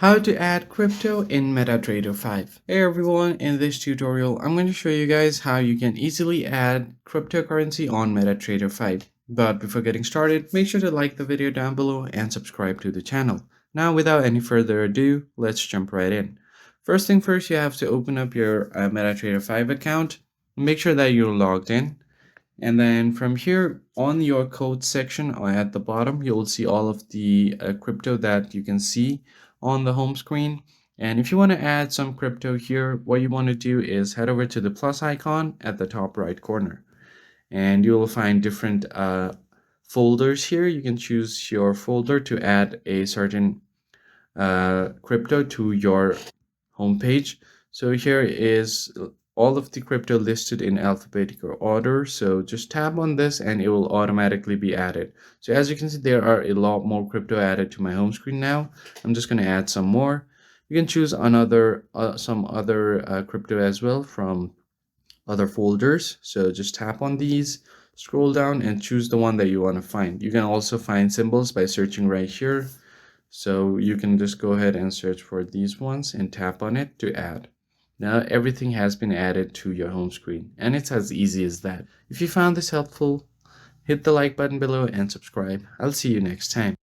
How to add crypto in MetaTrader 5. Hey everyone, in this tutorial I'm going to show you guys how you can easily add cryptocurrency on MetaTrader 5. But before getting started, make sure to like the video down below and subscribe to the channel. Now without any further ado, let's jump right in. First thing first, you have to open up your MetaTrader 5 account. Make sure that you're logged in. And then from here on your code section or at the bottom, you'll see all of the crypto that you can see on the home screen. And if you want to add some crypto here, what you want to do is head over to the plus icon at the top right corner. And you will find different folders here. You can choose your folder to add a certain crypto to your homepage. So here is all of the crypto listed in alphabetical order. So just tap on this and it will automatically be added. So as you can see, there are a lot more crypto added to my home screen now. I'm just going to add some more. You can choose another some other crypto as well from other folders. So just tap on these, scroll down and choose the one that you want to find. You can also find symbols by searching right here. So you can just go ahead and search for these ones and tap on it to add. Now everything has been added to your home screen, and it's as easy as that. If you found this helpful, hit the like button below and subscribe. I'll see you next time.